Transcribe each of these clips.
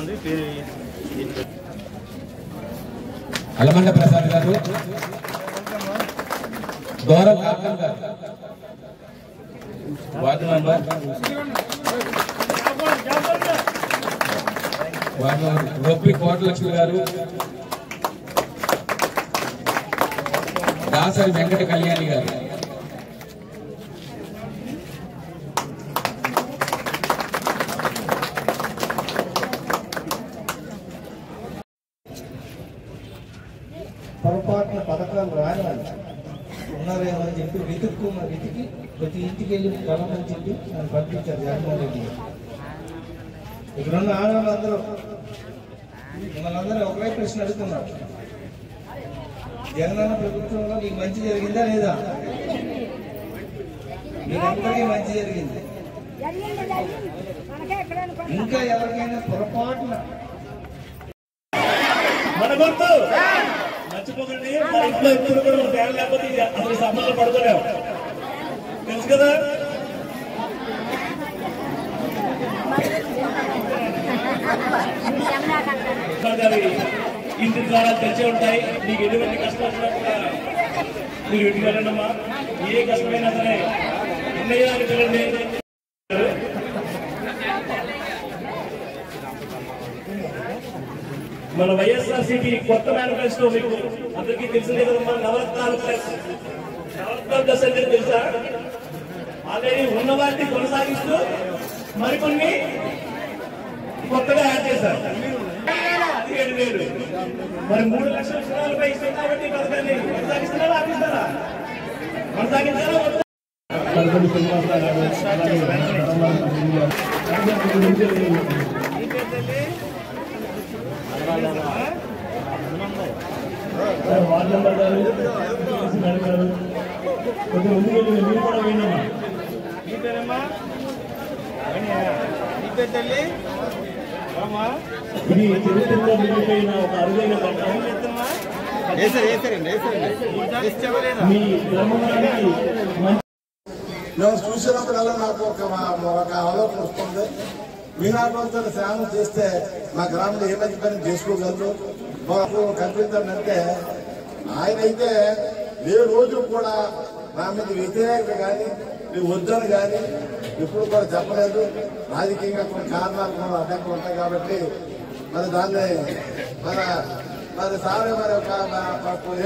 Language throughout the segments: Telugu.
ఉంది పేరు అలమండ ప్రసాద్ గారు, గౌరవ్ కాకం గారు, వార్డు మెంబర్ రొప్పి కోటలక్ష్మి గారు, దాసరి వెంకట కళ్యాణి గారు, పొరపాటున పథకాలు రాని ఉన్నారేమో అని చెప్పి వెతికి ప్రతి ఇంటికి వెళ్ళి పొలమని చెప్పి నన్ను పంపించారు జగన్మోహన్ రెడ్డి. ఇక్కడున్న ఆడవాళ్ళందరూ మిమ్మల్ని అందరూ ఒకే ప్రశ్న అడుగుతున్నారు, జగనన్న ప్రభుత్వంలో మీకు మంచి జరిగిందా లేదా? మీకందరికీ మంచి జరిగింది. ఇంకా ఎవరికైనా పొరపాటున మన గుర్తు మర్చిపోకండి. మన ఇంట్లో ఎప్పుడు కూడా ఫ్యాన్ లేకపోతే అసలు సమ్మర్లో పడుకోలేము, తెలుసు కదా. ఇంటి ద్వారా తెచ్చే ఉంటాయి. మీకు ఎటువంటి కష్టం వచ్చినా కూడా మీరు ఇంటికి వెళ్ళండమ్మా. ఏ కష్టమైనా సరే అన్నయ్యానికి వెళ్ళండి. మన వైఎస్ఆర్సీపీ కొత్త మేనిఫెస్టో మీకు అందరికీ తెలిసిందే కదమ్మా. నవరత్నాలు ప్లస్ అంటే తెలుసా? ఆల్రెడీ ఉన్న వాటిని కొనసాగిస్తూ మరికొన్ని కొత్తగా యాడ్ చేశారు. 17,000 మరి 3 లక్షల రుణాలపై ఇస్తాం కాబట్టి పథకాన్ని కొనసాగిస్తున్నారా ఆపిస్తారా? కొనసాగించాలా? వార్డు మెంబర్ గారు కొంచెం ముందుకు మీరు కూడా పోయినమ్మా. మీ పేరమ్మా? మీ పేరు తల్లి? ఇది చరిత్రలో మిగిలిపోయిన ఒక అరుదైన ఘట్టం. మీ గ్రామానికి మేము చూసినప్పుడల్లా నాకు ఒక ఆలోచన వస్తుంది. మీనాటంతో శ్రామం చేస్తే మా గ్రామంలో ఏ మంచి పని చేసుకోగలరు మాకు కనిపించాలంటే ఆయన అయితే ఏ రోజు కూడా నా మీద వ్యతిరేకత కానీ నువ్వు వద్దని కానీ ఎప్పుడు కూడా చెప్పలేదు. రాజకీయంగా కొన్ని కారణాలు కూడా అడ్డంకులు ఉంటాయి కాబట్టి మరి దాన్ని మరి సారే మరి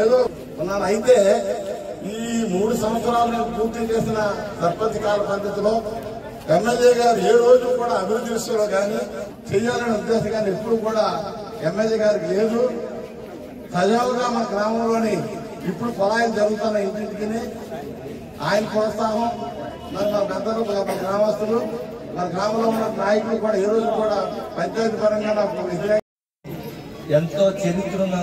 ఏదో ఉన్నాను. అయితే ఈ 3 సంవత్సరాలు పూర్తి చేసిన సర్పంచ్ కాల పద్ధతిలో ఎమ్మెల్యే గారు ఏ రోజు కూడా అభివృద్ధి విషయంలో కానీ చేయాలనే ఉద్దేశం కానీ ఎప్పుడు కూడా ఎమ్మెల్యే గారికి లేదు. సజావుగా మన గ్రామంలోని ఇప్పుడు పొలాయిలు జరుగుతున్న ఇంటింటికి ఆయన ప్రోత్సాహం మరి మన పెద్దలు మన గ్రామస్తులు మన గ్రామంలో ఉన్న నాయకులు కూడా ఏ రోజు కూడా పంచాయతీ పరంగా నాకు ఎంతో చరిత్ర ఉన్న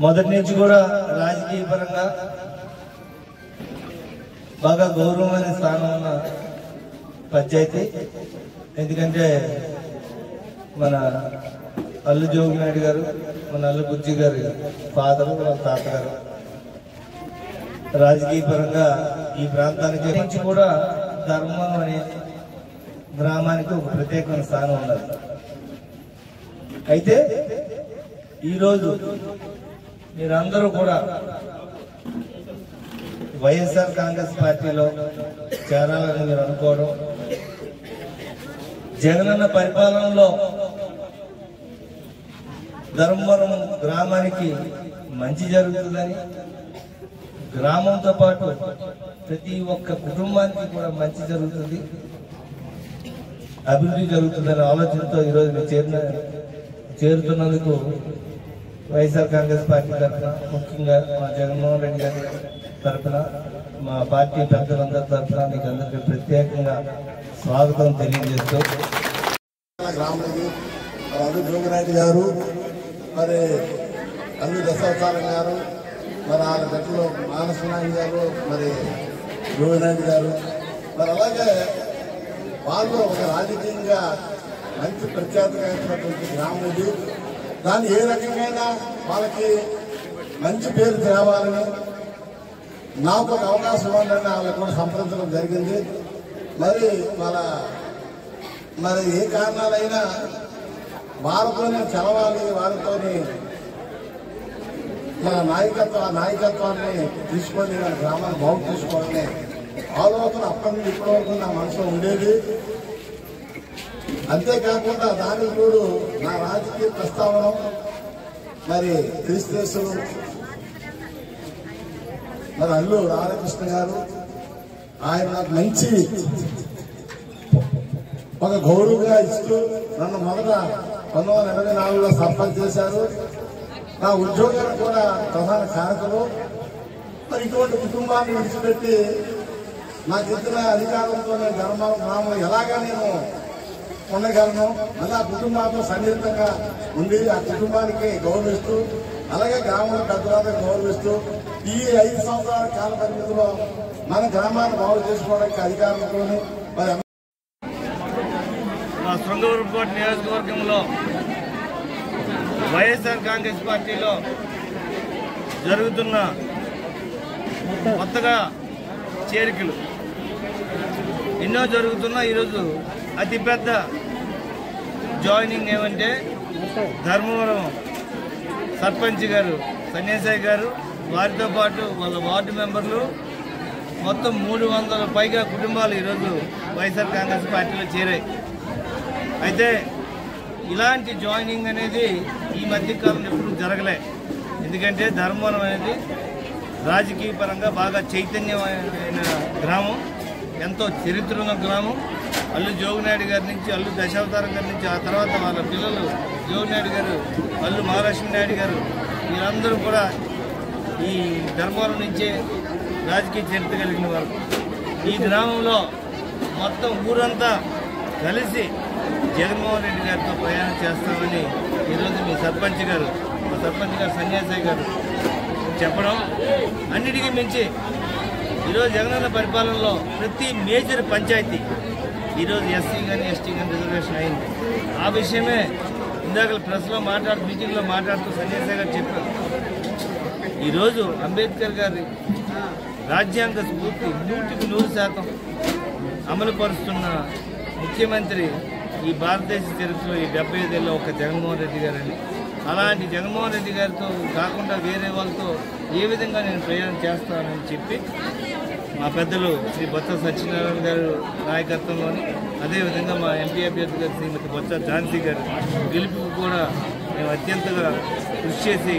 మొదటి నుంచి కూడా రాజకీయ పరంగా బాగా గౌరవమైన స్థానం ఉన్న పంచాయతీ. ఎందుకంటే మన అల్లు జోగి నాయుడు గారు, మన అల్లు బుజ్జి గారు ఫాదరు, వాళ్ళ తాతగారు రాజకీయ పరంగా ఈ ప్రాంతానికి నుంచి కూడా ధర్మం అనే గ్రామానికి ఒక ప్రత్యేకమైన స్థానం ఉన్నది. అయితే ఈరోజు మీరందరూ కూడా వైఎస్ఆర్ కాంగ్రెస్ పార్టీలో చేరాలని మీరు అనుకోవడం, జగనన్న పరిపాలనలో ధర్మవరం గ్రామానికి మంచి జరుగుతుందని, గ్రామంతో పాటు ప్రతి ఒక్క కుటుంబానికి కూడా మంచి జరుగుతుంది, అభివృద్ధి జరుగుతుందనే ఆలోచనతో ఈరోజు మీరు చేరుతున్నందుకు వైఎస్ఆర్ కాంగ్రెస్ పార్టీ తరఫున, ముఖ్యంగా మా జగన్మోహన్ రెడ్డి గారి తరఫున, మా పార్టీ పెద్దలందరి తరఫున మీకు అందరికీ ప్రత్యేకంగా స్వాగతం తెలియజేస్తూ గ్రామానికి అల్లు జోగినాయుడు గారు, మరి అల్లు దశావతారం గారు, మరి వాళ్ళ గట్టులో మానస నాయుడు గారు, మరి జోగినాయుడు గారు, మరి అలాగే వాళ్ళు ఒక రాజకీయంగా మంచి ప్రఖ్యాతమైనటువంటి గ్రామం ఇది. దాన్ని ఏ రకంగా వాళ్ళకి మంచి పేరు తేవాలని నాకు ఒక అవకాశం ఇవ్వాలని వాళ్ళకి కూడా సంప్రదించడం జరిగింది. మరి వాళ్ళ మరి ఏ కారణాలైనా వారితోనే చదవాలి, వారితోని మన నాయకత్వాన్ని తీసుకొని మన గ్రామాన్ని బాగు తీసుకోవాలనే ఆలోచన అప్పటి నుంచి ఇప్పటి వరకు నా మనసులో ఉండేది. అంతేకాకుండా దానికి తోడు నా రాజకీయ ప్రస్తావన మరి క్రీస్తులు మరి అల్లు రాధాకృష్ణ గారు ఆయన నాకు మంచి ఒక గౌరవంగా ఇస్తూ నన్ను మొదట 1984లో సర్పంచ్ చేశారు. నా ఉద్యోగాలు కూడా ప్రధాన కారకులు. మరి ఇటువంటి కుటుంబాన్ని విడిచిపెట్టి నాకు ఇచ్చిన అధికారంతో నేను గ్రామంలో ఎలాగా నేను ఉండగలను, మళ్ళీ ఆ కుటుంబాలతో సన్నిహితంగా ఉండి ఆ కుటుంబానికి గౌరవిస్తూ అలాగే గ్రామంలో పెద్దవాళ్ళకి గౌరవిస్తూ ఈ 5 సంవత్సరాల కాల పరిమితిలో మన గ్రామాన్ని బాగు చేసుకోవడానికి అధికారులతో మరి మా శృంగవరపుకోట నియోజకవర్గంలో వైఎస్ఆర్ కాంగ్రెస్ పార్టీలో జరుగుతున్న కొత్తగా చేరికలు ఎన్నో జరుగుతున్నా ఈరోజు అతిపెద్ద జాయినింగ్ ఏమంటే ధర్మవరం సర్పంచ్ గారు సన్యాసాయి గారు, వారితో పాటు వాళ్ళ వార్డు మెంబర్లు మొత్తం 300 పైగా కుటుంబాలు ఈరోజు వైఎస్ఆర్ కాంగ్రెస్ పార్టీలో చేరాయి. అయితే ఇలాంటి జాయినింగ్ అనేది ఈ మధ్యకాలంలో ఎప్పుడు జరగలే. ఎందుకంటే ధర్మవరం అనేది రాజకీయ పరంగా బాగా చైతన్యమైన గ్రామం, ఎంతో చరిత్ర ఉన్న గ్రామం. అల్లు జోగినాయుడు గారి నుంచి, అల్లు దశావతారం గారి నుంచి, ఆ తర్వాత వాళ్ళ పిల్లలు జోగినాయుడు గారు, అల్లు మహాలక్ష్మి నాయుడు గారు, వీరందరూ కూడా ఈ ధర్మవరం నుంచే రాజకీయ చరిత్ర కలిగిన వారు. ఈ గ్రామంలో మొత్తం ఊరంతా కలిసి జగన్మోహన్ రెడ్డి గారితో ప్రయాణం చేస్తామని ఈరోజు మా సర్పంచ్ గారు సన్యాసాయి గారు చెప్పడం. అన్నిటికీ మించి ఈరోజు జగనన్న పరిపాలనలో ప్రతి మేజర్ పంచాయతీ ఈరోజు ఎస్సీ కానీ ఎస్టీ కానీ రిజర్వేషన్ అయింది. ఆ విషయమే ఇందాక ప్రెస్లో మీటింగ్లో మాట్లాడుతూ సన్యాసాయి గారు చెప్పారు. ఈరోజు అంబేద్కర్ గారి రాజ్యాంగ స్ఫూర్తి 100% అమలు పరుస్తున్న ముఖ్యమంత్రి ఈ భారతదేశ చరిత్రలో ఈ 75 ఏళ్ళలో ఒక జగన్మోహన్ రెడ్డి గారని, అలాంటి జగన్మోహన్ రెడ్డి గారితో కాకుండా వేరే వాళ్ళతో ఏ విధంగా నేను ప్రయాణం చేస్తానని చెప్పి మా పెద్దలు శ్రీ బొత్స సత్యనారాయణ గారు నాయకత్వంలోని, అదేవిధంగా మా ఎంపీ అభ్యర్థి గారు శ్రీమతి బొత్స ఝాన్సీ గారు గెలుపుకు కూడా మేము అత్యంతగా కృషి చేసి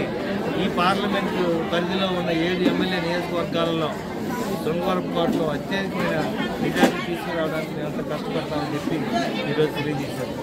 ఈ పార్లమెంటు పరిధిలో ఉన్న 7 ఎమ్మెల్యే నియోజకవర్గాలలో శృంగవరపుకోటలో అత్యధికమైన మెజార్టీ తీసుకురావడానికి మేము అంత కష్టపడతామని చెప్పి ఈరోజు తెలియజేశారు.